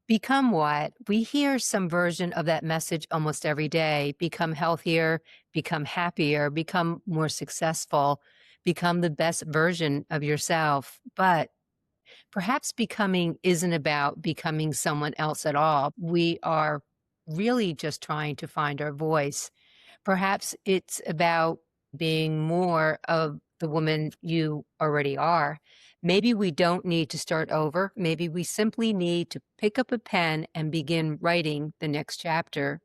Become what? We hear some version of that message almost every day. Become healthier, become happier, become more successful, become the best version of yourself. But perhaps becoming isn't about becoming someone else at all. We are really just trying to find our voice. Perhaps it's about being more of the woman you already are. Maybe we don't need to start over. Maybe we simply need to pick up a pen and begin writing the next chapter.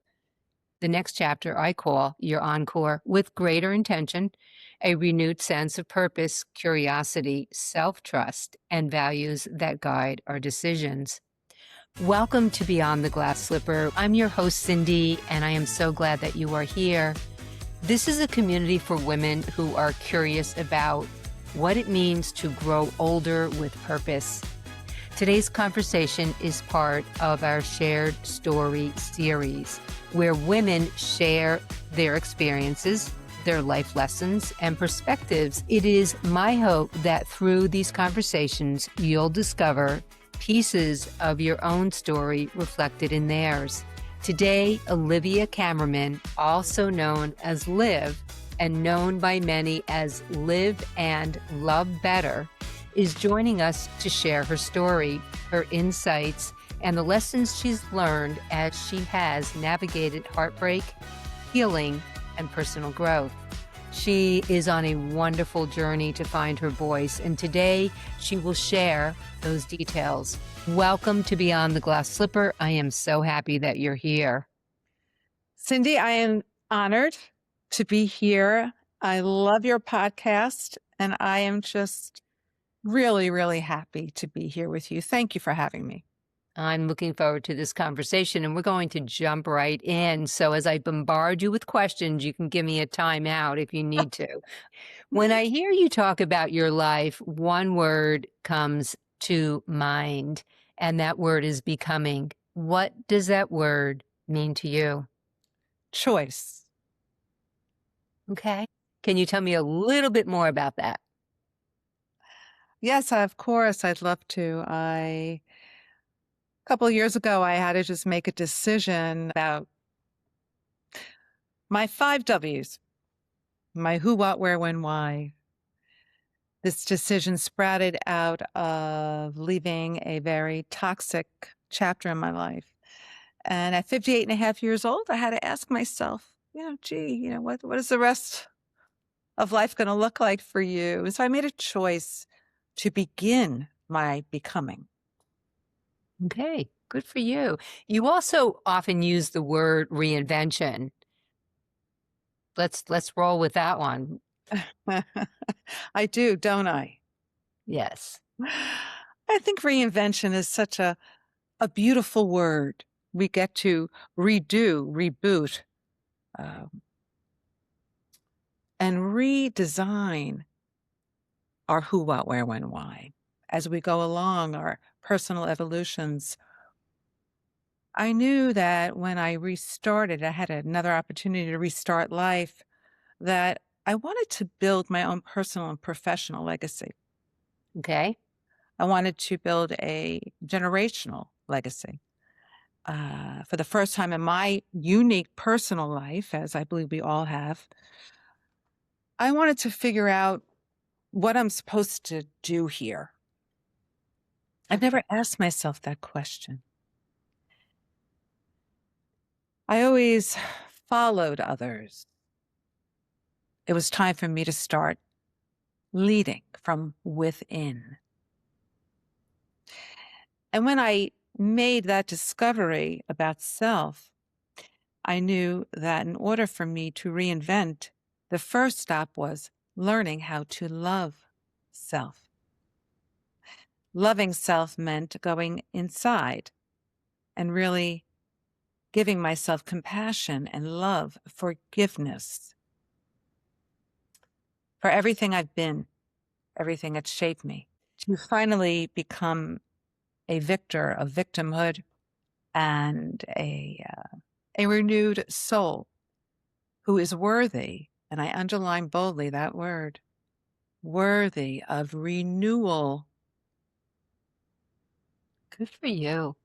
The next chapter I call your encore with greater intention, a renewed sense of purpose, curiosity, self trust, and values that guide our decisions. Welcome to Beyond the Glass Slipper. I'm your host, Cindy, and I am so glad that you are here. This is a community for women who are curious about what it means to grow older with purpose. Today's conversation is part of our Shared Story series, where women share their experiences, their life lessons, and perspectives. It is my hope that through these conversations, you'll discover pieces of your own story reflected in theirs. Today, Olivia Kammerman, also known as Liv, and known by many as Live and Love Better, is joining us to share her story, her insights, and the lessons she's learned as she has navigated heartbreak, healing, and personal growth. She is on a wonderful journey to find her voice, and today she will share those details. Welcome to Beyond the Glass Slipper. I am so happy that you're here. Cindy, I am honored to be here. I love your podcast, and I am just really, really happy to be here with you. Thank you for having me. I'm looking forward to this conversation, and we're going to jump right in. So as I bombard you with questions, you can give me a timeout if you need to. When I hear you talk about your life, one word comes to mind, and that word is becoming. What does that word mean to you? Choice. Okay. Can you tell me a little bit more about that? Yes, of course, I'd love to. A couple of years ago, I had to just make a decision about my 5 W's, my who, what, where, when, why. This decision sprouted out of leaving a very toxic chapter in my life. And at 58 and a half years old, I had to ask myself, what is the rest of life going to look like for you? And so I made a choice to begin my becoming. Okay, good for you. You also often use the word reinvention. Let's roll with that one. I do, don't I? Yes. I think reinvention is such a beautiful word. We get to redo, reboot, um, and redesign our who, what, where, when, why. As we go along our personal evolutions, I knew that when I restarted, I had another opportunity to restart life, that I wanted to build my own personal and professional legacy. Okay. I wanted to build a generational legacy. For the first time in my unique personal life, as I believe we all have, I wanted to figure out what I'm supposed to do here. I've never asked myself that question. I always followed others. It was time for me to start leading from within. And when I made that discovery about self, I knew that in order for me to reinvent, the first stop was learning how to love self. Loving self meant going inside and really giving myself compassion and love, forgiveness for everything I've been, everything that's shaped me, to finally become a victor of victimhood and a renewed soul who is worthy, and I underline boldly that word, worthy of renewal. Good for you.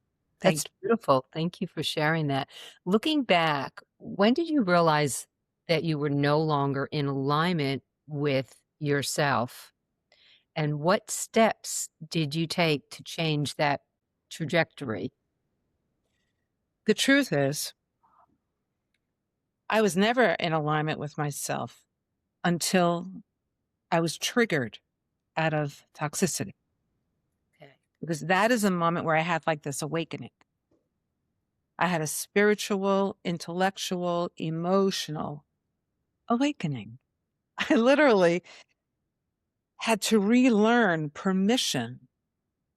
That's Thank you. beautiful. Thank you for sharing that. Looking back, when did you realize that you were no longer in alignment with yourself? And what steps did you take to change that trajectory? The truth is, I was never in alignment with myself until I was triggered out of toxicity, Okay. because that is a moment where I had like this awakening. I had a spiritual, intellectual, emotional awakening. I literally had to relearn permission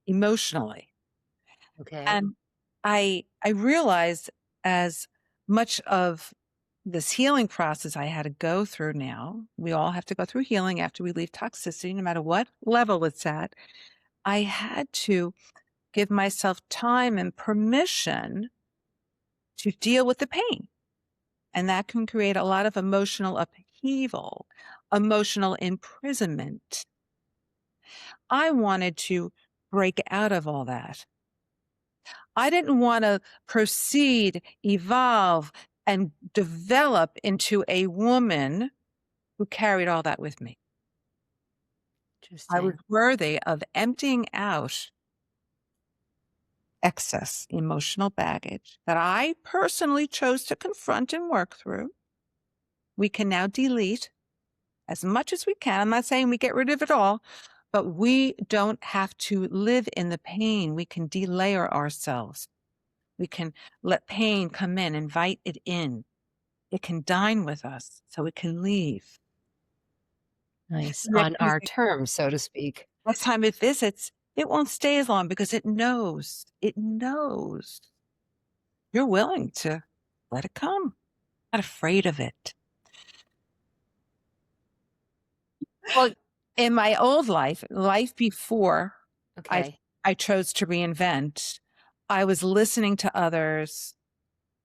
emotionally. Okay. And I realized, as much of this healing process I had to go through now, we all have to go through healing after we leave toxicity, no matter what level it's at. I had to give myself time and permission to deal with the pain. And that can create a lot of emotional upheaval, emotional imprisonment. I wanted to break out of all that. I didn't want to proceed, evolve, and develop into a woman who carried all that with me. I was Interesting. worthy of emptying out excess emotional baggage that I personally chose to confront and work through. We can now delete as much as we can. I'm not saying we get rid of it all, but we don't have to live in the pain. We can delayer ourselves. We can let pain come in, invite it in. It can dine with us, so it can leave. Nice. Next On time our terms, so to speak. next time it visits, it won't stay as long because it knows you're willing to let it come, not afraid of it. Well, In my old life, life before I okay. I chose to reinvent, I was listening to others,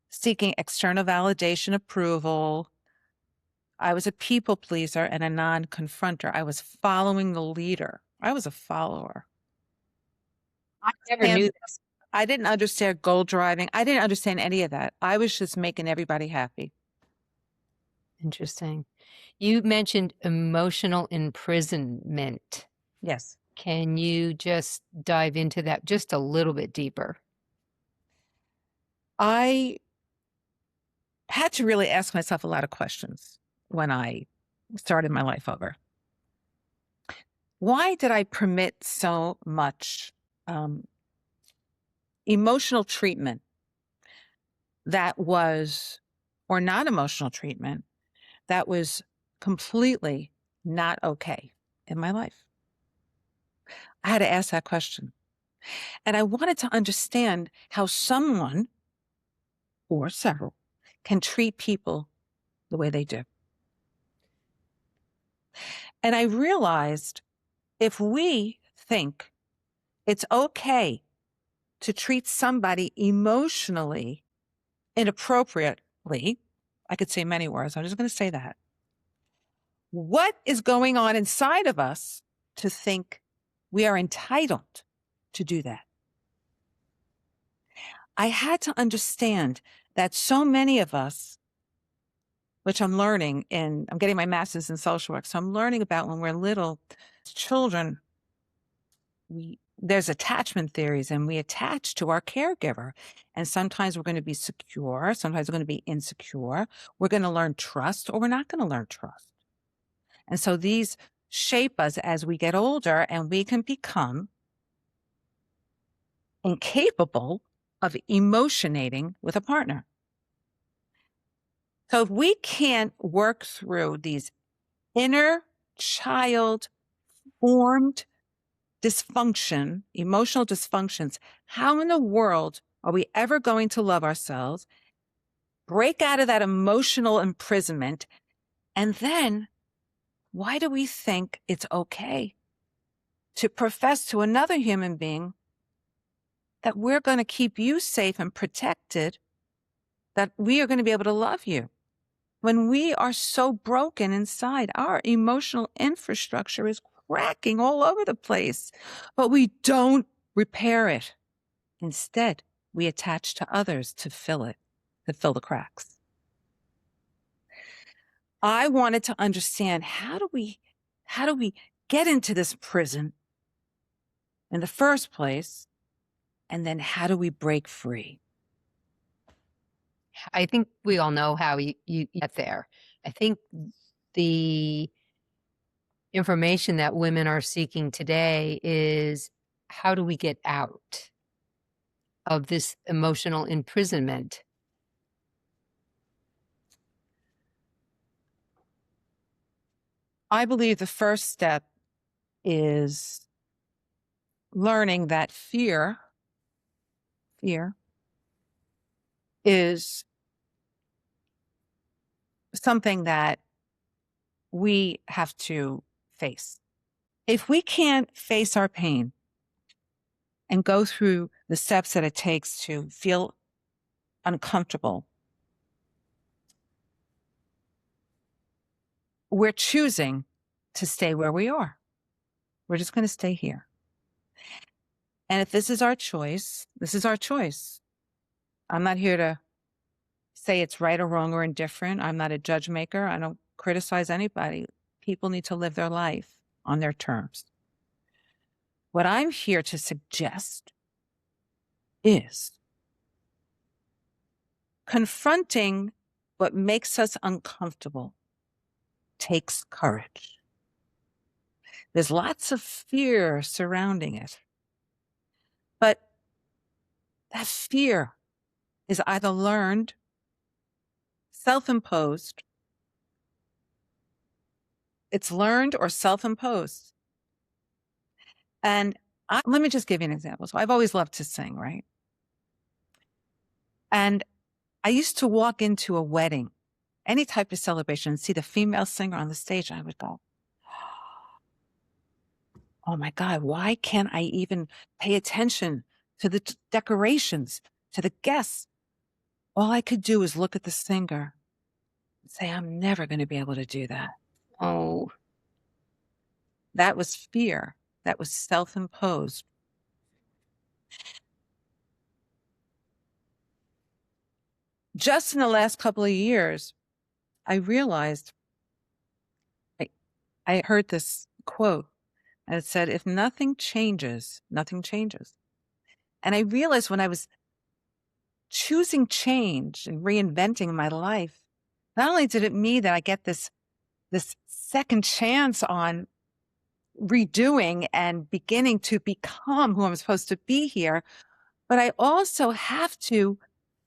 seeking external validation, approval. I was a people pleaser and a non-confronter. I was following the leader. I was a follower. I never And knew this. I didn't understand goal driving. I didn't understand any of that. I was just making everybody happy. Interesting. You mentioned emotional imprisonment. Yes. Can you just dive into that just a little bit deeper? I had to really ask myself a lot of questions when I started my life over. Why did I permit so much um, emotional treatment that was, or non emotional treatment that was completely not okay in my life? I had to ask that question. And I wanted to understand how someone or several can treat people the way they do. And I realized, if we think it's okay to treat somebody emotionally inappropriately, I could say many words, I'm just going to say that. What is going on inside of us to think we are entitled to do that? I had to understand that so many of us, which I'm learning in, I'm getting my master's in social work. So I'm learning about, when we're little children, there's attachment theories, and we attach to our caregiver. And sometimes we're going to be secure. Sometimes we're going to be insecure. We're going to learn trust, or we're not going to learn trust. And so these shape us as we get older, and we can become incapable of emotionating with a partner. So if we can't work through these inner child formed dysfunction, emotional dysfunctions, how in the world are we ever going to love ourselves, break out of that emotional imprisonment? And then, why do we think it's okay to profess to another human being that we're going to keep you safe and protected, that we are going to be able to love you, when we are so broken inside? Our emotional infrastructure is cracking all over the place, but we don't repair it. Instead, we attach to others to fill it, to fill the cracks. I wanted to understand, how do we get into this prison in the first place? And then how do we break free? I think we all know how you get there. I think the information that women are seeking today is how do we get out of this emotional imprisonment? I believe the first step is learning that fear is something that we have to face. If we can't face our pain and go through the steps that it takes to feel uncomfortable, we're choosing to stay where we are. We're just going to stay here. And if this is our choice, this is our choice. I'm not here to say it's right or wrong or indifferent. I'm not a judge maker. I don't criticize anybody. People need to live their life on their terms. What I'm here to suggest is confronting what makes us uncomfortable takes courage. There's lots of fear surrounding it. But that fear is either learned, self-imposed. It's learned or self-imposed. And let me just give you an example. So I've always loved to sing, right? And I used to walk into a wedding, any type of celebration, and see the female singer on the stage. I would go, oh my God, why can't I even pay attention to the decorations, to the guests? All I could do was look at the singer and say, I'm never going to be able to do that. Oh, That was fear. That was self-imposed. Just in the last couple of years, I realized I heard this quote, and it said, if nothing changes, nothing changes. And I realized when I was choosing change and reinventing my life, not only did it mean that I get this second chance on redoing and beginning to become who I'm supposed to be here, but I also have to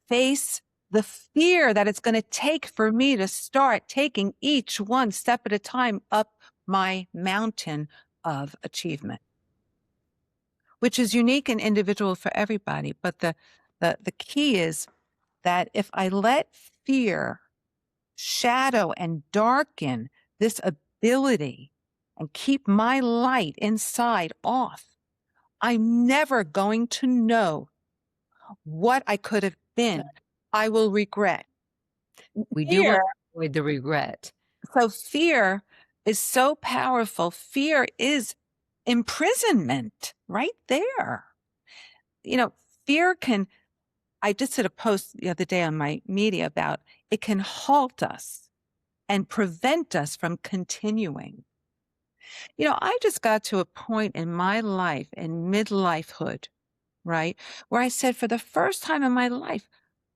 face the fear that it's going to take for me to start taking each one step at a time up my mountain of achievement, which is unique and individual for everybody. But the key is that if I let fear shadow and darken this ability and keep my light inside off, I'm never going to know what I could have been. I will regret. we do Fear. want to avoid the regret. So fear is so powerful. Fear is imprisonment right there. You know, fear can, I just did a post the other day on my media about it can halt us and prevent us from continuing. You know, I just got to a point in my life, in midlifehood, right, where I said, for the first time in my life,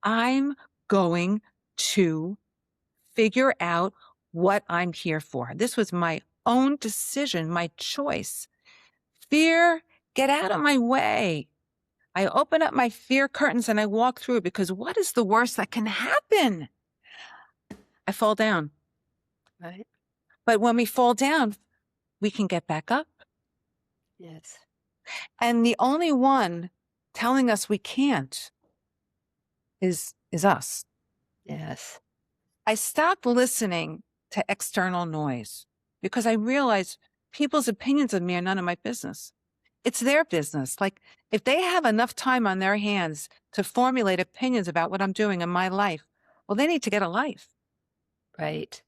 I'm going to figure out what I'm here for. This was my own decision, my choice. Fear, get out of my way. I open up my fear curtains and I walk through, because what is the worst that can happen? I fall down. Right? But when we fall down, we can get back up. Yes. And the only one telling us we can't is us. Yes. I stopped listening to external noise because I realized people's opinions of me are none of my business. It's their business. Like, if they have enough time on their hands to formulate opinions about what I'm doing in my life, well, they need to get a life. Right.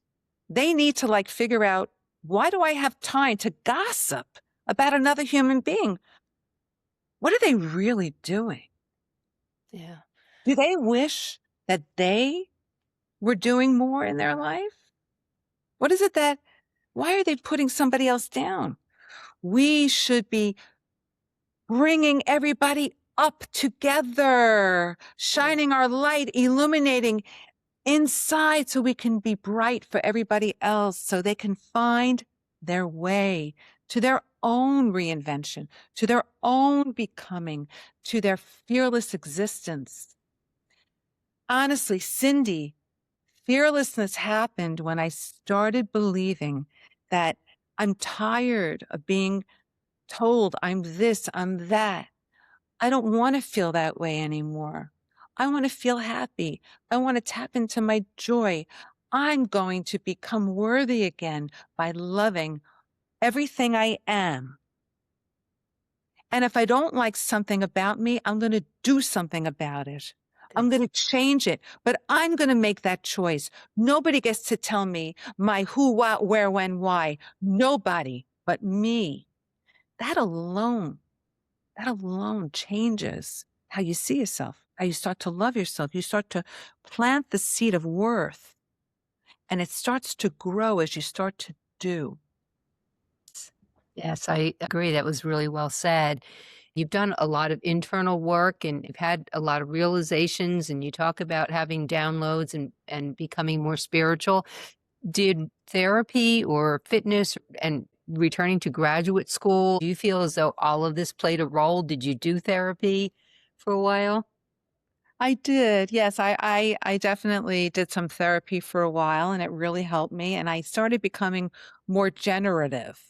They need to figure out, why do I have time to gossip about another human being? What are they really doing? Yeah. Do they wish that they were doing more in their life? What is it that why are they putting somebody else down? We should be bringing everybody up together, Yeah. shining our light, illuminating inside so we can be bright for everybody else, so they can find their way to their own reinvention, to their own becoming, to their fearless existence. Honestly, Cindy, fearlessness happened when I started believing that I'm tired of being told I'm this, I'm that. I don't want to feel that way anymore. I want to feel happy. I want to tap into my joy. I'm going to become worthy again by loving everything I am. And if I don't like something about me, I'm going to do something about it. I'm going That's to change it, but I'm going to make that choice. Nobody gets to tell me my who, what, where, when, why. Nobody but me. That alone that alone changes how you see yourself, how you start to love yourself. You start to plant the seed of worth, and it starts to grow as you start to do. Yes, I agree. That was really well said. You've done a lot of internal work and you've had a lot of realizations, and you talk about having downloads and becoming more spiritual. Did therapy or fitness and returning to graduate school, do you feel as though all of this played a role? Did you do therapy for a while? I did. Yes, I definitely did some therapy for a while, and it really helped me. And I started becoming more generative.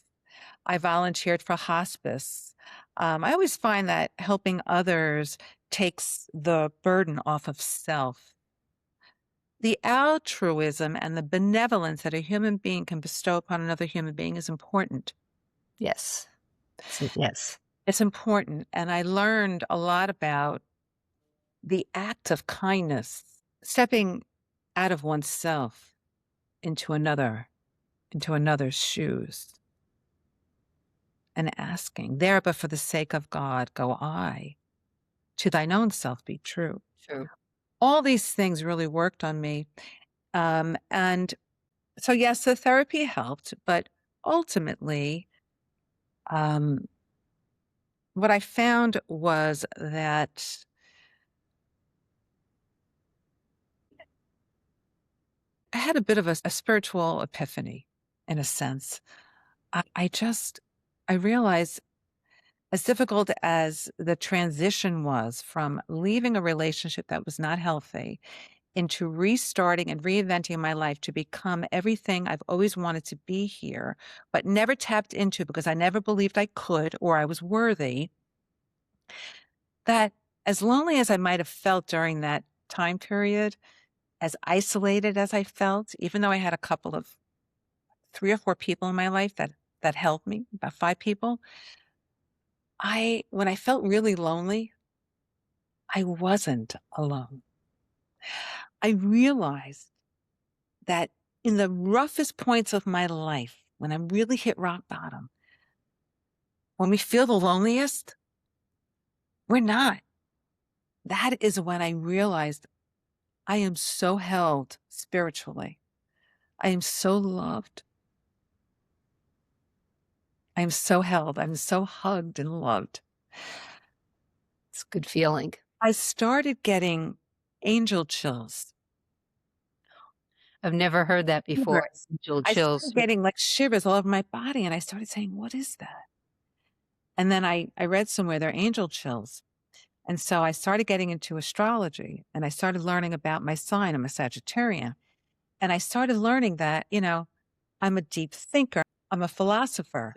I volunteered for hospice. I always find that helping others takes the burden off of self. The altruism and the benevolence that a human being can bestow upon another human being is important. Yes. Yes. It's important. And I learned a lot about the act of kindness, stepping out of oneself into into another's shoes and asking, there, but for the sake of God, go I, to thine own self be true. True. All these things really worked on me. And so, yes, the therapy helped, but ultimately, um, what I found was that I had a bit of a spiritual epiphany in a sense. I just, I realized as difficult as the transition was from leaving a relationship that was not healthy into restarting and reinventing my life to become everything I've always wanted to be here, but never tapped into because I never believed I could or I was worthy, that as lonely as I might have felt during that time period, as isolated as I felt, even though I had a couple of 3 or 4 people in my life that helped me, about 5 people, when I felt really lonely, I wasn't alone. I realized that in the roughest points of my life, when I really hit rock bottom, when we feel the loneliest, we're not. That is when I realized I am so held spiritually. I am so loved. I am so held. I'm so hugged and loved. It's a good feeling. I started getting angel chills. I've never heard that before. Shivers. Angel I chills. started getting like shivers all over my body. And I started saying, what is that? And then I read somewhere they're angel chills. And so I started getting into astrology and I started learning about my sign. I'm a Sagittarian. And I started learning that, I'm a deep thinker. I'm a philosopher.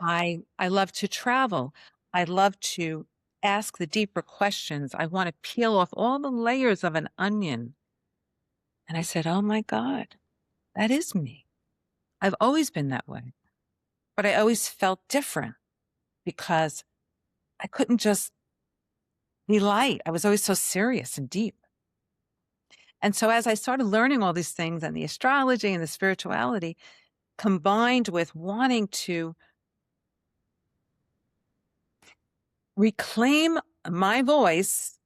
I love to travel. I love to ask the deeper questions. I want to peel off all the layers of an onion. And I said, oh my God, that is me. I've always been that way. But I always felt different because I couldn't just be light. I was always so serious and deep. And so as I started learning all these things and the astrology and the spirituality combined with wanting to reclaim my voice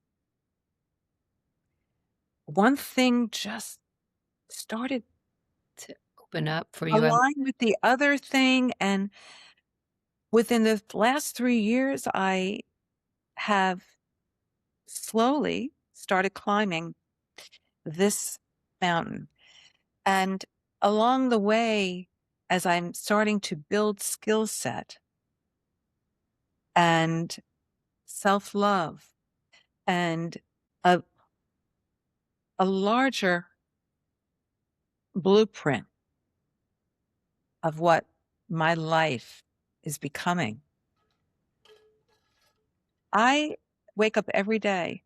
one thing just started To open up for you. align with the other thing, and within the last 3 years, I have slowly started climbing this mountain, and along the way, as I'm starting to build skill set and self-love and a a larger blueprint of what my life is becoming, I wake up every day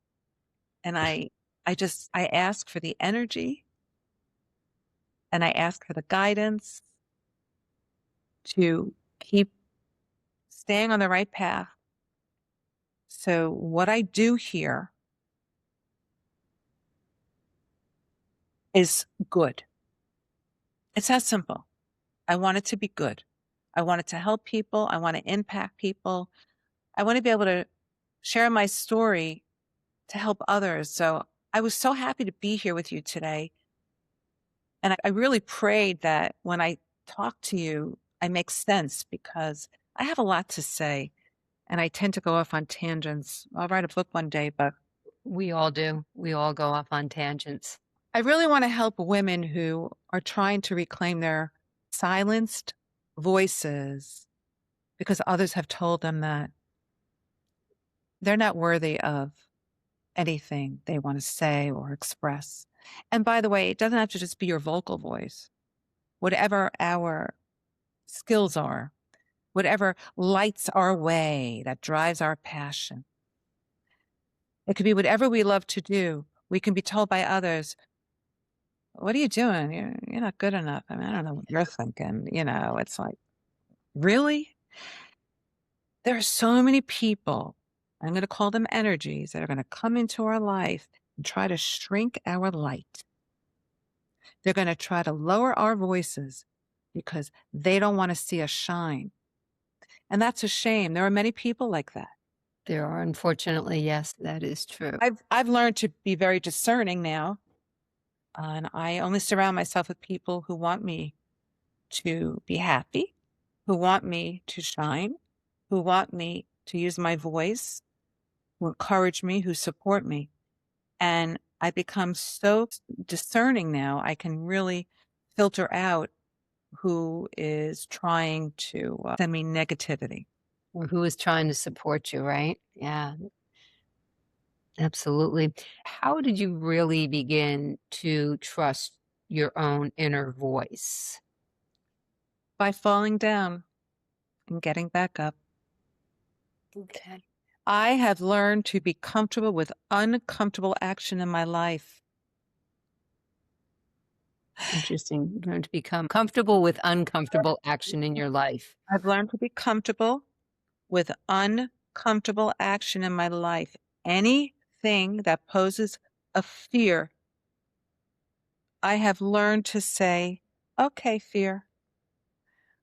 and I ask for the energy and I ask for the guidance to keep staying on the right path. So what I do here is good. It's that simple. I want it to be good. I want it to help people. I want to impact people. I want to be able to share my story to help others. So I was so happy to be here with you today. And I really prayed that when I talk to you, I make sense because I have a lot to say and I tend to go off on tangents. I'll write a book one day, but We all do. We all go off on tangents. I really want to help women who are trying to reclaim their silenced voices because others have told them that they're not worthy of anything they want to say or express. And by the way, it doesn't have to just be your vocal voice. Whatever our skills are, whatever lights our way, that drives our passion. It could be whatever we love to do. We can be told by others, what are you doing? You're not good enough. I mean, I don't know what you're thinking. It's like, really? There are so many people, I'm going to call them energies, that are going to come into our life and try to shrink our light. They're going to try to lower our voices because they don't want to see us shine. And that's a shame. There are many people like that. There are, unfortunately, yes, that is true. I've learned to be very discerning now, and I only surround myself with people who want me to be happy, who want me to shine, who want me to use my voice, who encourage me, who support me. And I become so discerning now, I can really filter out who is trying to send me negativity. Or who is trying to support you, right? Yeah, absolutely. How did you really begin to trust your own inner voice? By falling down and getting back up, Okay. I have learned to be comfortable with uncomfortable action in my life. Interesting. Learn to become comfortable with uncomfortable action in your life. I've learned to be comfortable with uncomfortable action in my life. Anything that poses a fear, I have learned to say, okay, fear,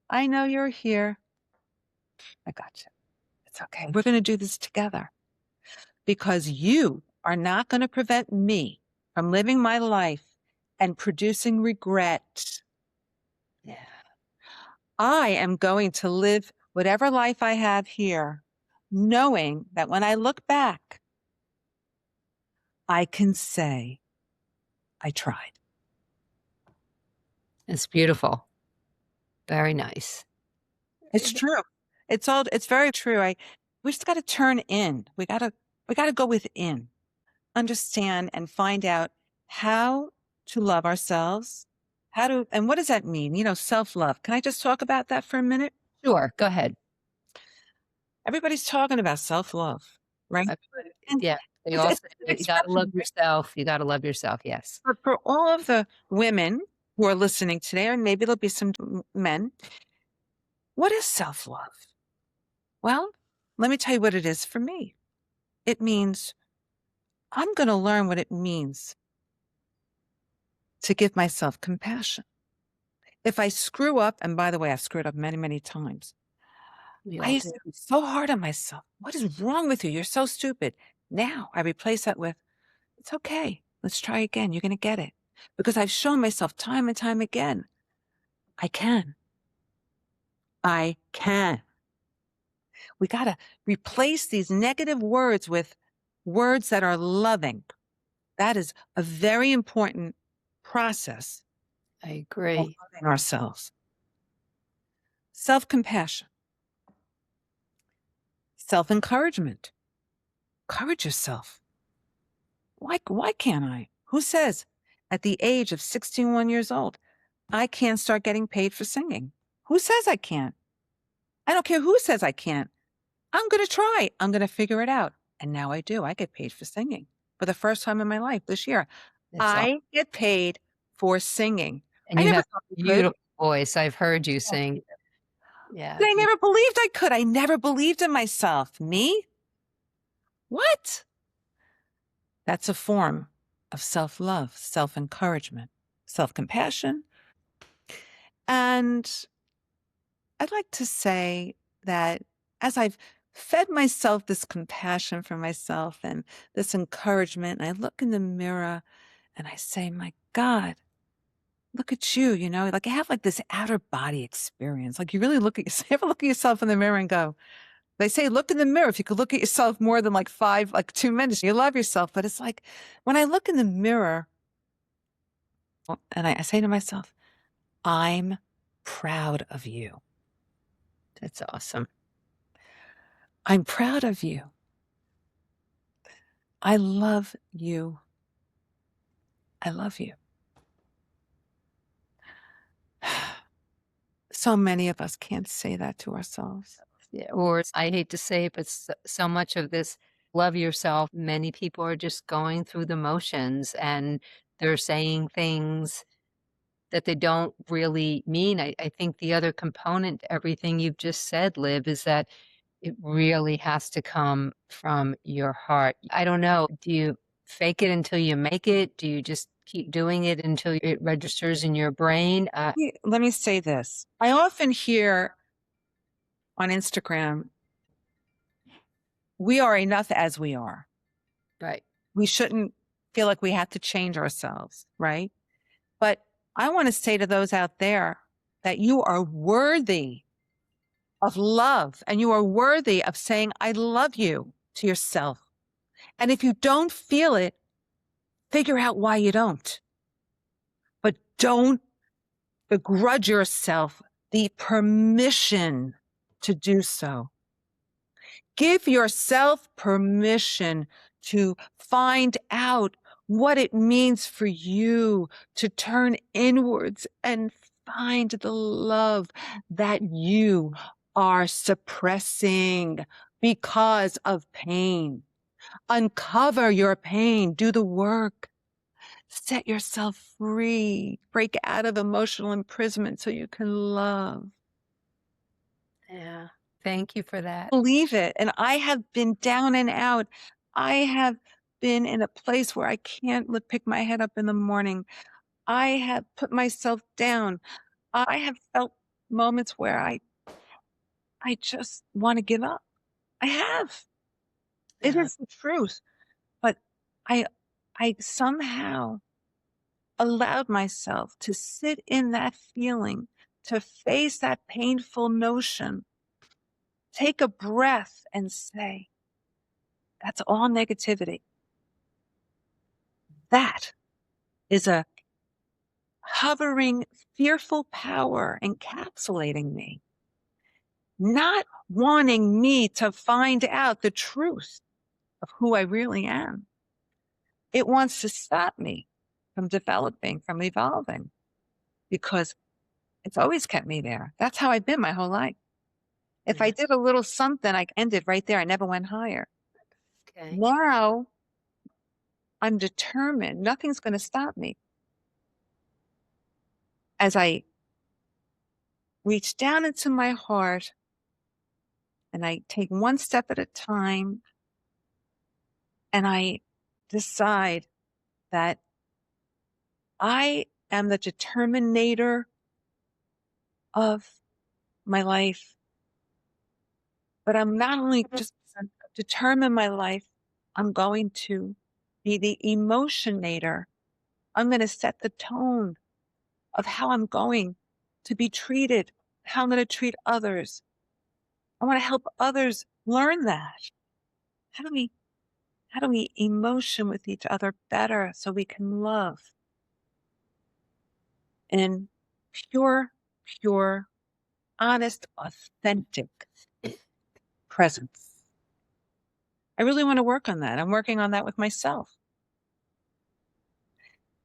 I know you're here. I got you. It's okay. We're going to do this together because you are not going to prevent me from living my life and producing regret. Yeah. I am going to live whatever life I have here, knowing that when I look back, I can say, I tried. It's beautiful. Very nice. It's true. It's very true. We just got to turn in. We got to go within, understand and find out how to love ourselves. And what does that mean? Self-love. Can I just talk about that for a minute? Sure, go ahead. Everybody's talking about self-love, right? I And Yeah, they it's all it's say an that you gotta love expression, right? yourself, you gotta love yourself, yes. But for all of the women who are listening today, and maybe there'll be some men, what is self-love? Well, let me tell you what it is for me. It means I'm going to learn what it means to give myself compassion. If I screw up, and by the way, I've screwed up many, many times. We I all used do. to be so hard on myself. What is wrong with you? You're so stupid. Now I replace that with, it's okay. Let's try again. You're going to get it. Because I've shown myself time and time again, I can. I can. We got to replace these negative words with words that are loving. That is a very important process I of agree. loving ourselves. Self compassion, self encouragement. Encourage yourself. Why can't I? Who says at the age of 61 years old, I can't start getting paid for singing? Who says I can't? I don't care who says I can't. I'm going to try. I'm going to figure it out. And now I do. I get paid for singing for the first time in my life this year. That's all. I get paid for singing. And I you never have thought I could. beautiful voice. I've heard you Thank sing. you. Yeah, But I never believed I could. I never believed in myself. Me? What? That's a form of self love, self encouragement, self compassion. And I'd like to say that as I've fed myself this compassion for myself and this encouragement, and I look in the mirror and I say, my God, look at you, like I have like this outer body experience. Like you really look at yourself, you ever look at yourself in the mirror and go, they say, look in the mirror. If you could look at yourself more than like 2 minutes, you love yourself. But it's like when I look in the mirror and I say to myself, I'm proud of you. that's awesome. I'm proud of you. I love you. I love you. So many of us can't say that to ourselves. Yeah, or I hate to say it, but so much of this love yourself, many people are just going through the motions and they're saying things that they don't really mean. I think the other component to everything you've just said, Liv, is that it really has to come from your heart. I don't know. Do you fake it until you make it? Do you just keep doing it until it registers in your brain? Let me say this. I often hear on Instagram, we are enough as we are. Right. We shouldn't feel like we have to change ourselves, right? But I want to say to those out there that you are worthy of love and you are worthy of saying, I love you to yourself. And if you don't feel it, figure out why you don't. But don't begrudge yourself the permission to do so. Give yourself permission to find out what it means for you to turn inwards and find the love that you are suppressing because of pain. Uncover your pain, do the work, set yourself free, break out of emotional imprisonment so you can love. Yeah. Thank you for that. Believe it. And I have been down and out. I have been in a place where I can't pick my head up in the morning. I have put myself down. I have felt moments where I just want to give up. I have. It Yeah. is the truth. But I I somehow allowed myself to sit in that feeling, to face that painful notion, take a breath and say, that's all negativity. That is a hovering, fearful power encapsulating me, not wanting me to find out the truth of who I really am. It wants to stop me from developing, from evolving, because it's always kept me there. That's how I've been my whole life. If I Yeah. did a little something, I ended right there. I never went higher. Okay. Now I'm determined. Nothing's going to stop me. As I reach down into my heart and I take one step at a time and I decide that I am the determinator of my life, but I'm not only just determine my life, I'm going to be the emotionator. I'm going to set the tone of how I'm going to be treated, how I'm going to treat others. I want to help others learn that. How do we how do we emotion with each other better so we can love in pure, pure, honest, authentic presence? I really want to work on that. I'm working on that with myself.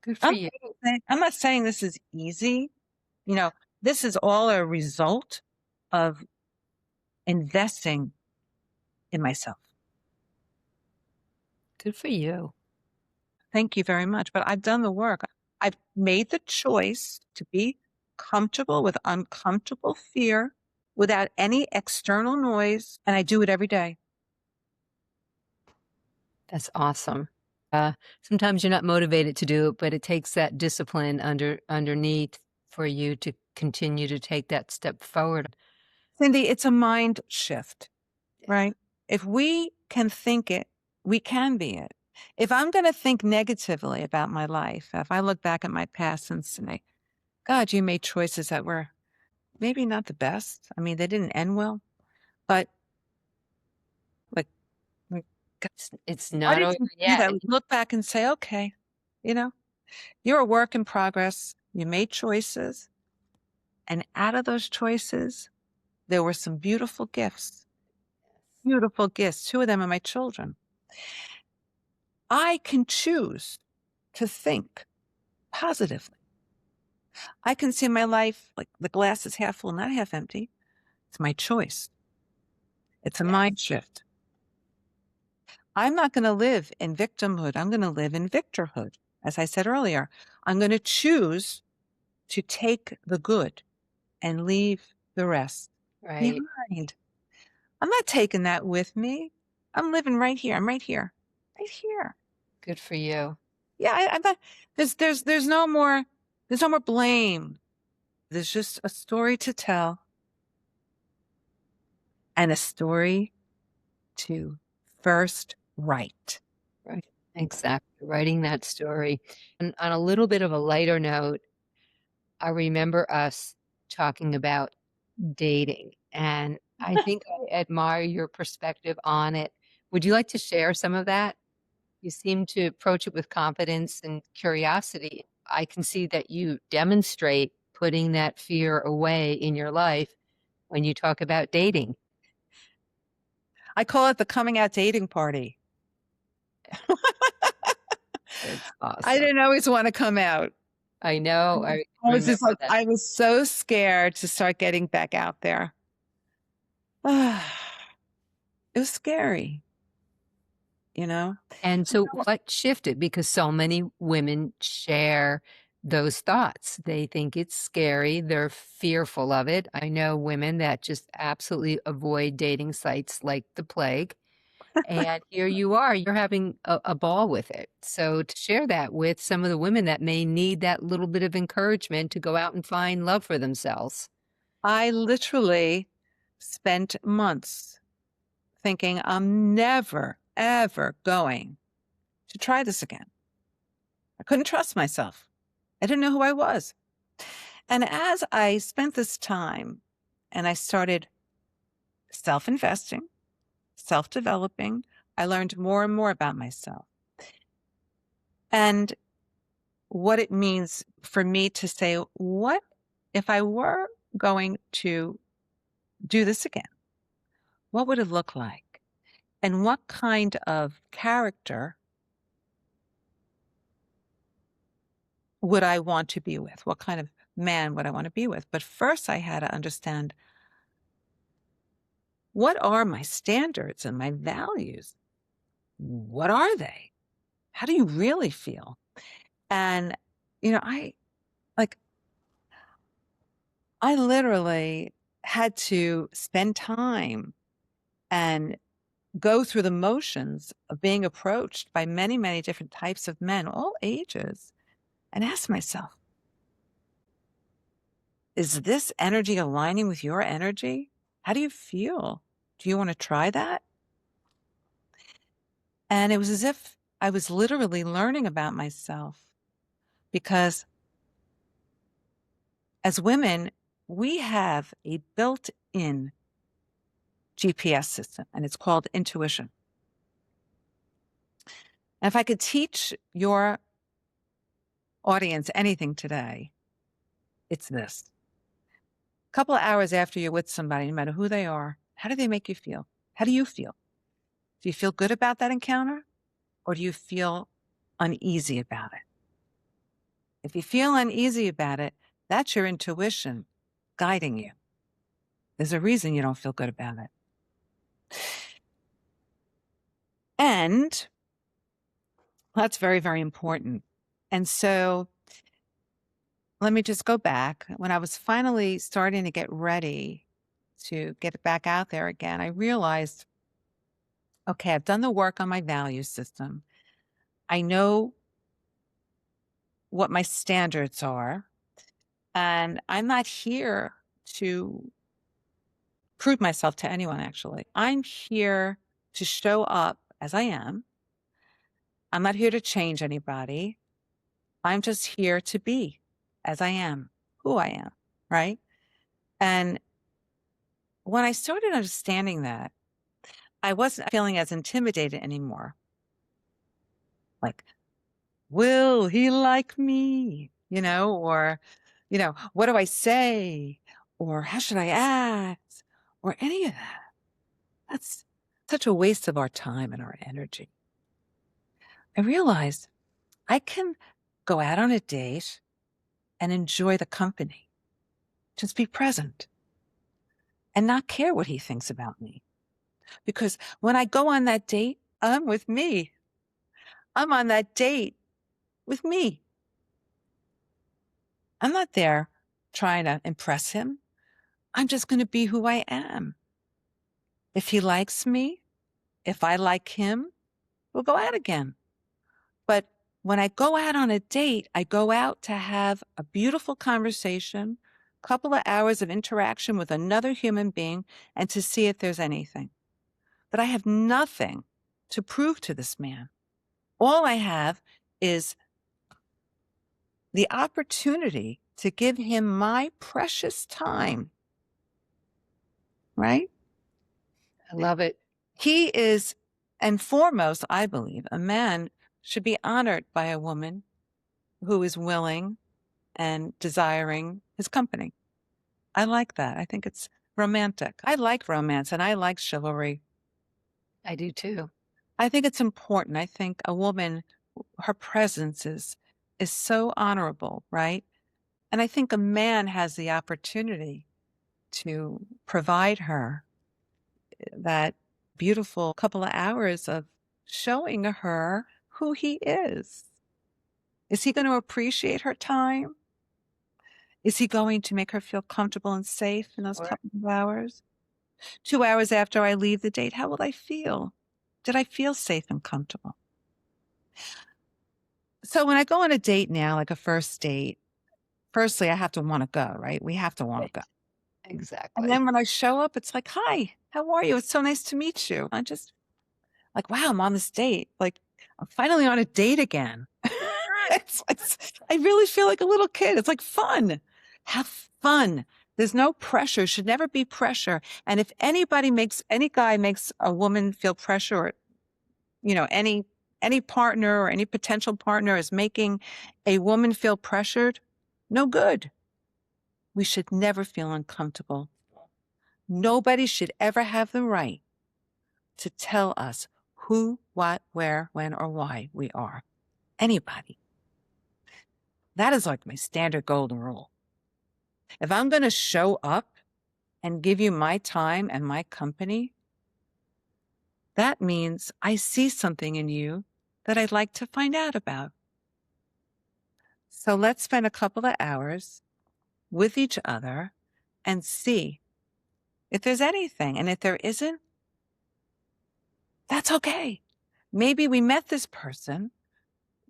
Good for I'm you. I'm not saying this is easy. You know, this is all a result of investing in myself. Good for you. Thank you very much. But I've done the work. I've made the choice to be comfortable with uncomfortable fear without any external noise. And I do it every day. That's awesome. Sometimes you're not motivated to do it, but it takes that discipline underneath for you to continue to take that step forward. Cindy, it's a mind shift, right? If we can think it, we can be it. If I'm going to think negatively about my life, if I look back at my past and say, God, you made choices that were maybe not the best. I mean, they didn't end well, but like, like, God, It's why not did over you do yet. that? We look back and say, okay, you know, you're a work in progress. You made choices. And out of those choices, there were some beautiful gifts, beautiful gifts. Two of them are my children. I can choose to think positively. I can see my life like the glass is half full, not half empty. It's my choice. It's a mind Yes, shift. I'm not going to live in victimhood. I'm going to live in victorhood. As I said earlier, I'm going to choose to take the good and leave the rest right. behind. I'm not taking that with me. I'm living right here. I'm right here, right here. Good for you. Yeah, I'm not. There's no more blame. There's just a story to tell and a story to first write. Right. Exactly. Writing that story. And on a little bit of a lighter note, I remember us talking about dating, and I think I admire your perspective on it. Would you like to share some of that? You seem to approach it with confidence and curiosity. I can see that you demonstrate putting that fear away in your life when you talk about dating. I call it the coming out dating party. It's I awesome. didn't always want to come out. I know. I I was just remember like, that. I was so scared to start getting back out there. It was scary, you know? And so what shifted? Because so many women share those thoughts. They think it's scary. They're fearful of it. I know women that just absolutely avoid dating sites like the plague. And here you are, you're having a ball with it. So to share that with some of the women that may need that little bit of encouragement to go out and find love for themselves. I literally spent months thinking I'm never, ever going to try this again. I couldn't trust myself. I didn't know who I was. And as I spent this time and I started self investing, self developing, I learned more and more about myself and what it means for me to say, what if I were going to do this again? What would it look like? And what kind of character would I want to be with? What kind of man would I want to be with? But first, I had to understand what are my standards and my values? What are they? How do you really feel? And, I like, I literally had to spend time and go through the motions of being approached by many, many different types of men, all ages, and ask myself, is this energy aligning with your energy? How do you feel? Do you want to try that? And it was as if I was literally learning about myself because as women, we have a built in GPS system, and it's called intuition. And if I could teach your audience anything today, it's this. A couple of hours after you're with somebody, no matter who they are, how do they make you feel? How do you feel? Do you feel good about that encounter or do you feel uneasy about it? If you feel uneasy about it, that's your intuition guiding you. There's a reason you don't feel good about it. And that's very, very important. And so let me just go back. When I was finally starting to get ready to get back out there again, I realized, okay, I've done the work on my value system. I know what my standards are, and I'm not here to prove myself to anyone, actually. I'm here to show up as I am. I'm not here to change anybody. I'm just here to be as I am, who I am, right? And when I started understanding that, I wasn't feeling as intimidated anymore. Like, will he like me? Or, what do I say? Or how should I act? Or any of that. That's such a waste of our time and our energy. I realized I can go out on a date and enjoy the company, just be present and not care what he thinks about me. Because when I go on that date, I'm with me. I'm on that date with me. I'm not there trying to impress him. I'm just going to be who I am. If he likes me, if I like him, we'll go out again. But when I go out on a date, I go out to have a beautiful conversation, a couple of hours of interaction with another human being, and to see if there's anything. But I have nothing to prove to this man. All I have is the opportunity to give him my precious time, right? I love it. He is, and foremost, I believe, a man should be honored by a woman who is willing and desiring his company. I like that. I think it's romantic. I like romance and I like chivalry. I do too. I think it's important. I think a woman, her presence is so honorable, right? And I think a man has the opportunity to provide her that beautiful couple of hours of showing her who he is. Is he going to appreciate her time? Is he going to make her feel comfortable and safe in those Or couple of hours? 2 hours after I leave the date, how will I feel? Did I feel safe and comfortable? So when I go on a date now, like a first date, firstly, I have to want to go, right? We have to want to go. And exactly. then when I show up, it's like, hi, how are you? It's so nice to meet you. I just like, wow, I'm on this date. Like, I'm finally on a date again. I really feel like a little kid. It's like fun. Have fun. There's no pressure. Should never be pressure. And if any guy makes a woman feel pressure, or, any partner or any potential partner is making a woman feel pressured, no good. We should never feel uncomfortable. Nobody should ever have the right to tell us who, what, where, when, or why we are. Anybody. That is like my standard golden rule. If I'm going to show up and give you my time and my company, that means I see something in you that I'd like to find out about. So let's spend a couple of hours with each other and see if there's anything. And if there isn't, that's okay. Maybe we met this person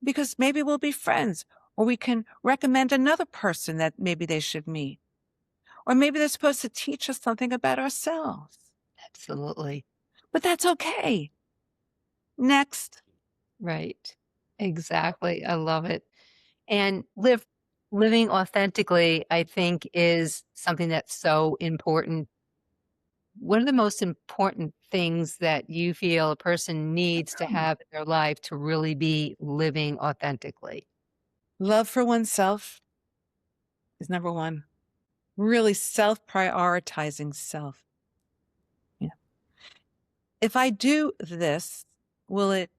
because maybe we'll be friends, or we can recommend another person that maybe they should meet. Or maybe they're supposed to teach us something about ourselves. Absolutely. But that's okay. Next. Right. Exactly. I love it. And living authentically, I think, is something that's so important. What are the most important things that you feel a person needs to have in their life to really be living authentically? Love for oneself is number one. Really self-prioritizing self. Yeah. If I do this, will it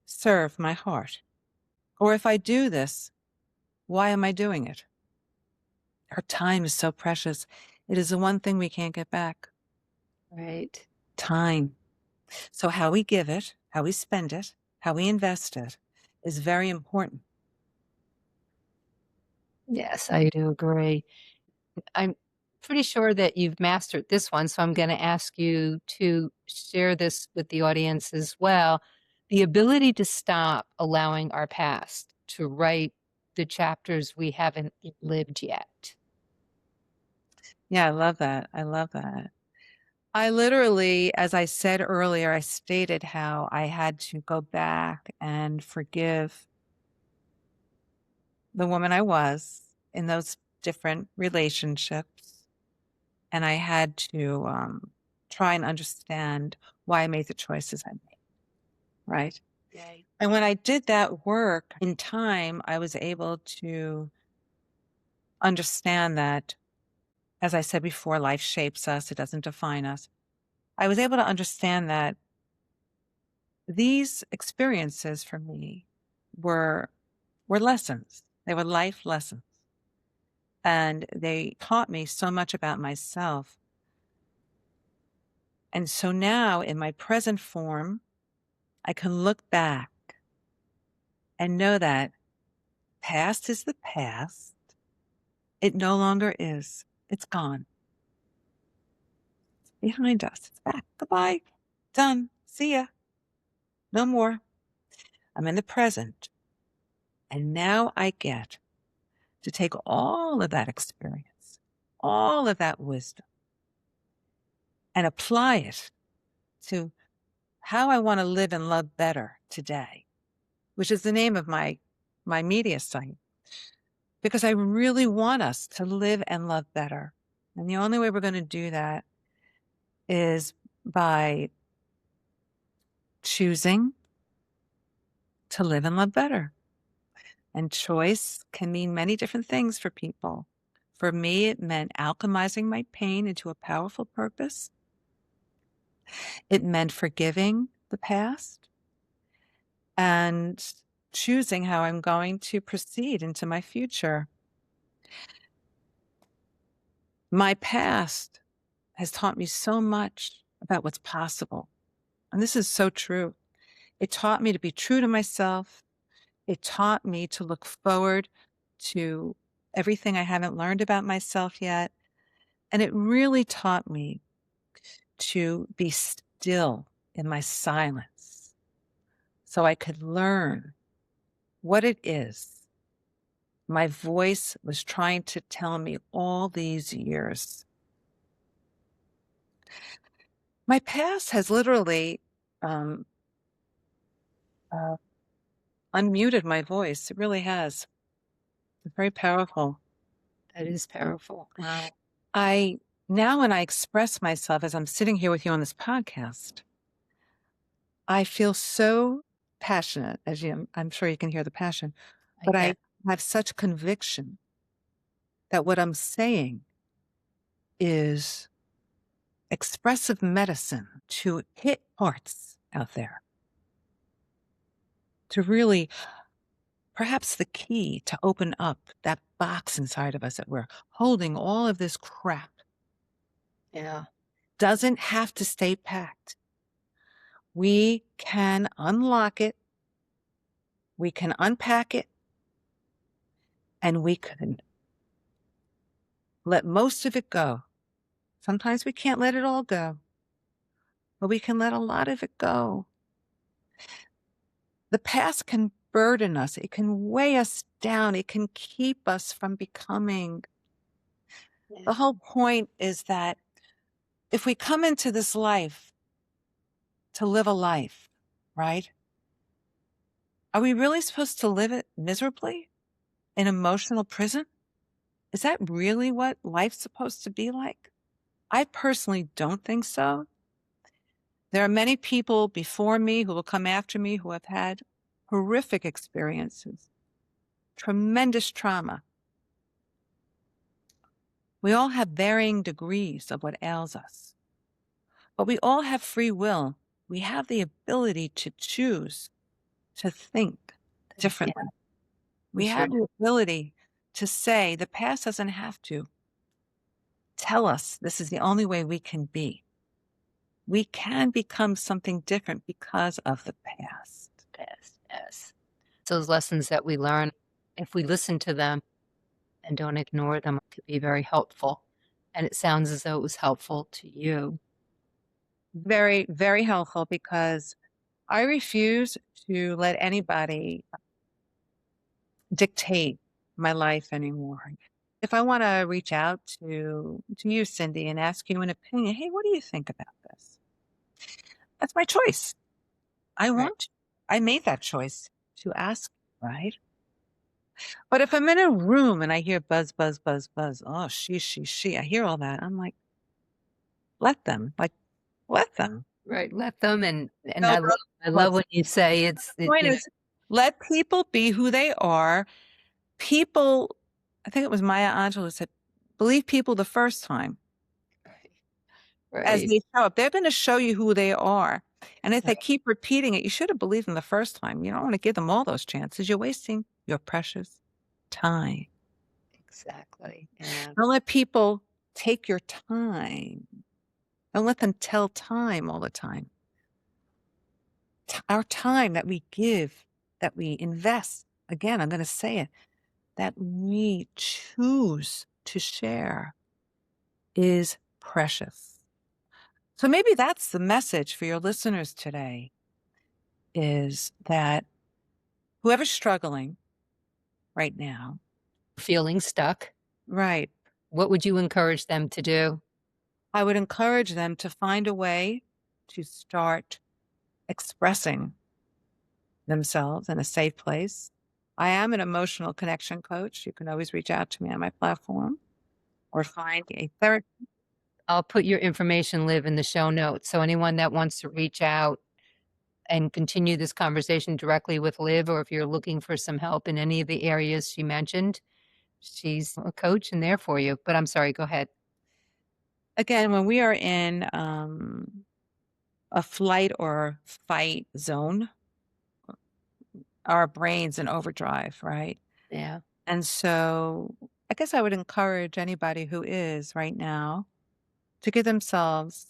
serve my heart? Or if I do this, why am I doing it? Our time is so precious. It is the one thing we can't get back. Right. Time. So how we give it, how we spend it, how we invest it is very important. Yes, I do agree. I'm pretty sure that you've mastered this one, so I'm going to ask you to share this with the audience as well. The ability to stop allowing our past to write the chapters we haven't lived yet. Yeah, I love that. I love that. I literally, as I said earlier, I stated how I had to go back and forgive the woman I was in those different relationships. And I had to try and understand why I made the choices I made, right? Right. And when I did that work in time, I was able to understand that, as I said before, life shapes us, it doesn't define us. I was able to understand that these experiences for me were were lessons. They were life lessons. And they taught me so much about myself. And so now in my present form, I can look back and know that past is the past. It no longer is. It's gone. It's behind us. It's back. Goodbye. Done. See ya. No more. I'm in the present. And now I get to take all of that experience, all of that wisdom, and apply it to how I want to live and love better today, which is the name of my media site, because I really want us to live and love better. And the only way we're going to do that is by choosing to live and love better. And choice can mean many different things for people. For me, it meant alchemizing my pain into a powerful purpose. It meant forgiving the past and choosing how I'm going to proceed into my future. My past has taught me so much about what's possible. And this is so true. It taught me to be true to myself. It taught me to look forward to everything I haven't learned about myself yet. And it really taught me to be still in my silence so I could learn what it is my voice was trying to tell me all these years. My past has literally um, uh, unmuted my voice. It really has. It's very powerful. That is powerful. Wow. I now, when I express myself as I'm sitting here with you on this podcast, I feel so passionate, as I'm sure you can hear the passion, I but can. I have such conviction that what I'm saying is expressive medicine to hit hearts out there, to really, perhaps the key to open up that box inside of us that we're holding all of this crap Yeah. doesn't have to stay packed. We can unlock it, we can unpack it, and we can let most of it go. Sometimes we can't let it all go, but we can let a lot of it go. The past can burden us, it can weigh us down, it can keep us from becoming. Yeah. The whole point is that if we come into this life to live a life, right? Are we really supposed to live it miserably in emotional prison? Is that really what life's supposed to be like? I personally don't think so. There are many people before me who will come after me who have had horrific experiences, tremendous trauma. We all have varying degrees of what ails us, but we all have free will. We have the ability to choose to think Yeah, differently. we We sure have do. the ability to say the past doesn't have to tell us this is the only way we can be. We can become something different because of the past. Yes, yes. Those lessons that we learn, if we listen to them and don't ignore them, could be very helpful. And it sounds as though it was helpful to you. Very, very helpful because I refuse to let anybody dictate my life anymore. If I want to reach out to you, Cindy, and ask you an opinion, hey, what do you think about this? That's my choice. I Right. want to. I made that choice to ask, right? But if I'm in a room and I hear buzz, buzz, buzz, buzz, oh, she, I hear all that. I'm like, let them, let them. Right. Let them and No, I look, love when you say the point is let people be who they are. People, I think it was Maya Angelou said, believe people the first time as right, they show up. They're going to show you who they are. And if they right, keep repeating it, you should have believed them the first time. You don't want to give them all those chances. You're wasting your precious time. exactly. And Don't let people take your time. Don't let them tell time all the time. Our time that we give, that we invest, again, I'm going to say it, that we choose to share is precious. So maybe that's the message for your listeners today is that whoever's struggling right now, feeling stuck, right, what would you encourage them to do? I would encourage them to find a way to start expressing themselves in a safe place. I am an emotional connection coach. You can always reach out to me on my platform or find a therapist. I'll put your information, Liv, in the show notes. So anyone that wants to reach out and continue this conversation directly with Liv, or if you're looking for some help in any of the areas she mentioned, she's a coach and there for you. But I'm sorry, go ahead. Again, when we are in a flight or fight zone, our brain's in overdrive, right? Yeah. And so I guess I would encourage anybody who is right now to give themselves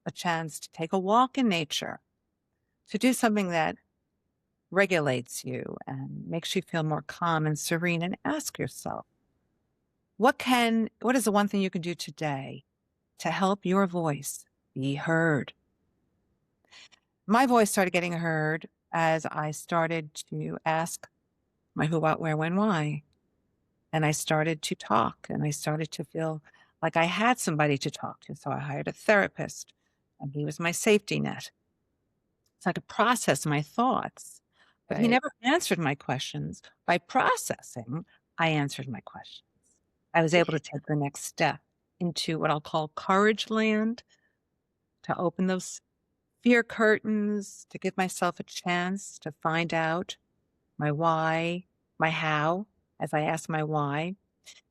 a chance to take a walk in nature, to do something that regulates you and makes you feel more calm and serene, and ask yourself, what is the one thing you can do today to help your voice be heard? My voice started getting heard as I started to ask my who, what, where, when, why. And I started to talk and I started to feel like I had somebody to talk to. So I hired a therapist and he was my safety net. So I could process my thoughts. But he Right. never answered my questions. By processing, I answered my questions. I was Yeah. able to take the next step into what I'll call courage land, to open those fear curtains, to give myself a chance to find out my why, my how, as I ask my why.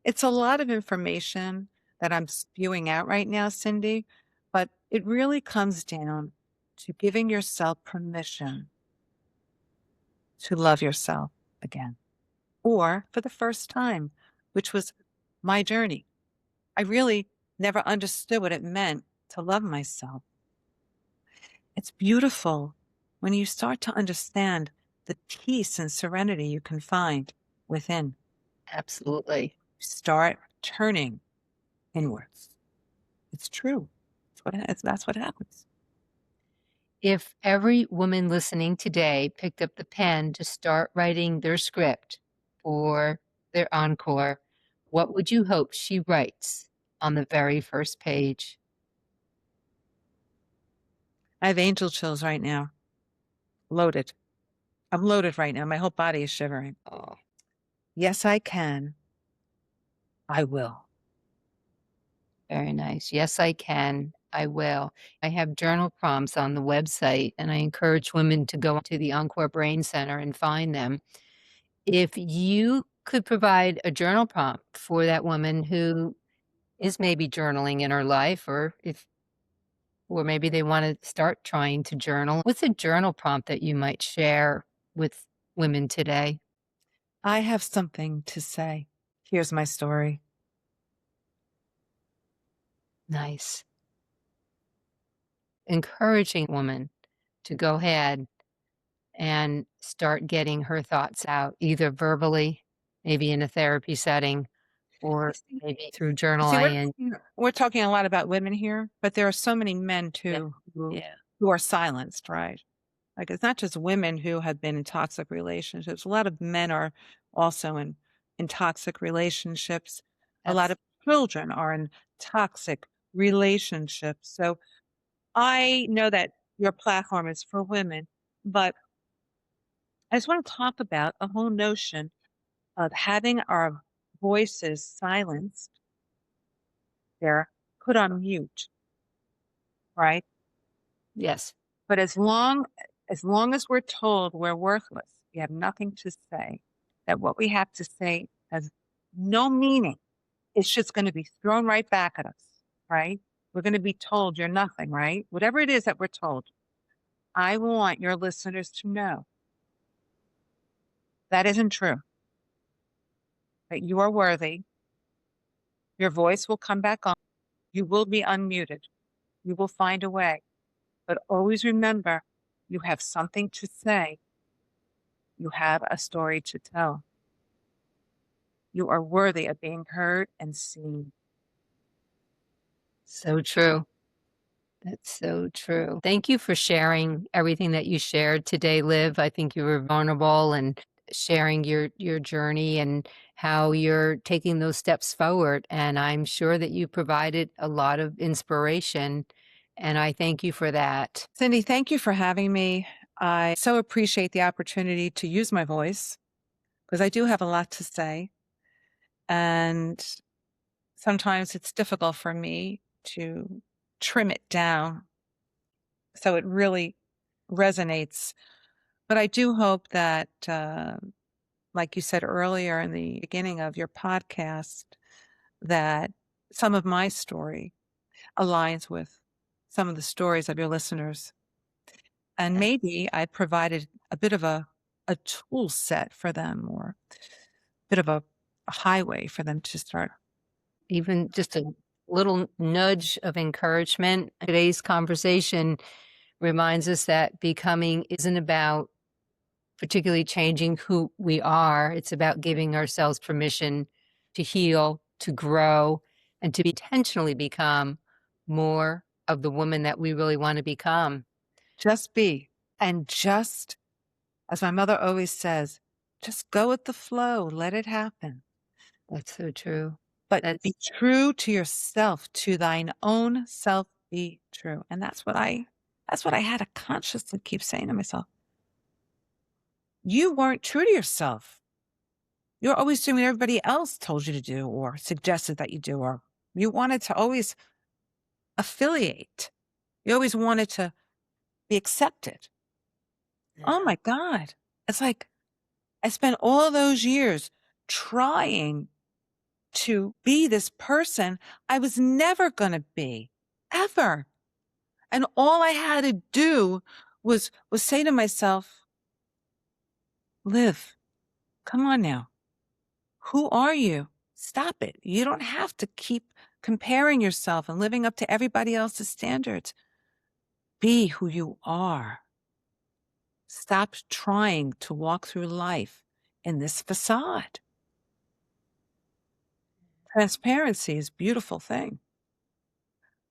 It's a lot of information that I'm spewing out right now, Cindy, but it really comes down to giving yourself permission to love yourself again, or for the first time, which was my journey. I really never understood what it meant to love myself. It's beautiful when you start to understand the peace and serenity you can find within. Absolutely. Start turning inwards. It's true. That's what happens. If every woman listening today picked up the pen to start writing their script for their encore, what would you hope she writes on the very first page? I have angel chills right now. Loaded. I'm loaded right now. My whole body is shivering. Oh, Yes, I can. I will. very nice. Yes, I can. I will. I have journal prompts on the website, and I encourage women to go to the Encore Brain Center and find them. If you could provide a journal prompt for that woman who is maybe journaling in her life, or maybe they wanna start trying to journal, what's a journal prompt that you might share with women today? I have something to say. Here's my story. Nice. Encouraging woman to go ahead and start getting her thoughts out, either verbally, maybe in a therapy setting, You or see, maybe through you see, journaling and we're talking a lot about women here, but there are so many men yeah, too yeah, who are silenced, right? Like it's not just women who have been in toxic relationships. A lot of men are also in toxic relationships. A lot that's of children are in toxic relationships. So I know that your platform is for women, but I just want to talk about a whole notion of having our voices silenced, they're put on mute, right? yes, But as long as we're told we're worthless, we have nothing to say, that what we have to say has no meaning, it's just going to be thrown right back at us, right? We're going to be told you're nothing, right? Whatever it is that we're told. I want your listeners to know that isn't true, that you are worthy. Your voice will come back on. You will be unmuted. You will find a way. But always remember, you have something to say. You have a story to tell. You are worthy of being heard and seen. so true. That's so true. Thank you for sharing everything that you shared today, Liv. I think you were vulnerable and sharing your journey and how you're taking those steps forward. And I'm sure that you provided a lot of inspiration. And I thank you for that. Cindy, thank you for having me. I so appreciate the opportunity to use my voice because I do have a lot to say. And sometimes it's difficult for me to trim it down so it really resonates. But I do hope that, like you said earlier in the beginning of your podcast, that some of my story aligns with some of the stories of your listeners. And Yes. maybe I provided a bit of a tool set for them or a bit of a highway for them to start. Even just a little nudge of encouragement. Today's conversation reminds us that becoming isn't about particularly changing who we are. It's about giving ourselves permission to heal, to grow, and to intentionally become more of the woman that we really want to become. Just be. And just, as my mother always says, just go with the flow, let it happen. That's so true. But be That's true to yourself, to thine own self be true. And that's what I had to consciously keep saying to myself. You weren't true to yourself. You're always doing what everybody else told you to do or suggested that you do, or you wanted to always affiliate. You always wanted to be accepted. yeah, Oh my God. It's like I spent all those years trying to be this person I was never going to be, ever. And all I had to do was say to myself, Liv, come on now. Who are you? Stop it. You don't have to keep comparing yourself and living up to everybody else's standards. Be who you are. Stop trying to walk through life in this facade. Transparency is a beautiful thing.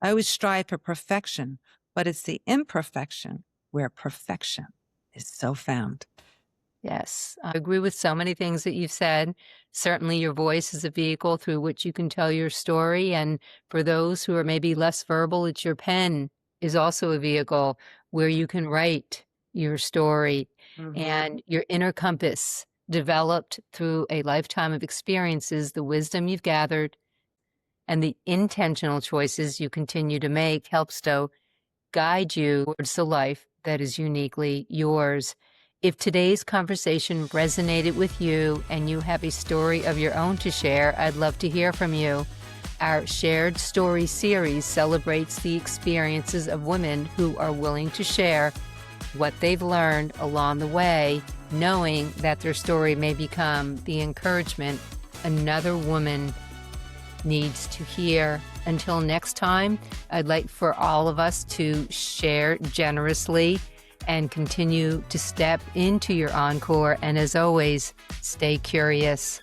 I always strive for perfection, but it's the imperfection where perfection is so found. yes. I agree with so many things that you've said. Certainly, your voice is a vehicle through which you can tell your story. And for those who are maybe less verbal, it's your pen is also a vehicle where you can write your story. Mhm. and your inner compass developed through a lifetime of experiences, the wisdom you've gathered, and the intentional choices you continue to make helps to guide you towards the life that is uniquely yours. If today's conversation resonated with you and you have a story of your own to share, I'd love to hear from you. Our Shared Story series celebrates the experiences of women who are willing to share what they've learned along the way, knowing that their story may become the encouragement another woman needs to hear. Until next time, I'd like for all of us to share generously and continue to step into your encore. And as always, stay curious.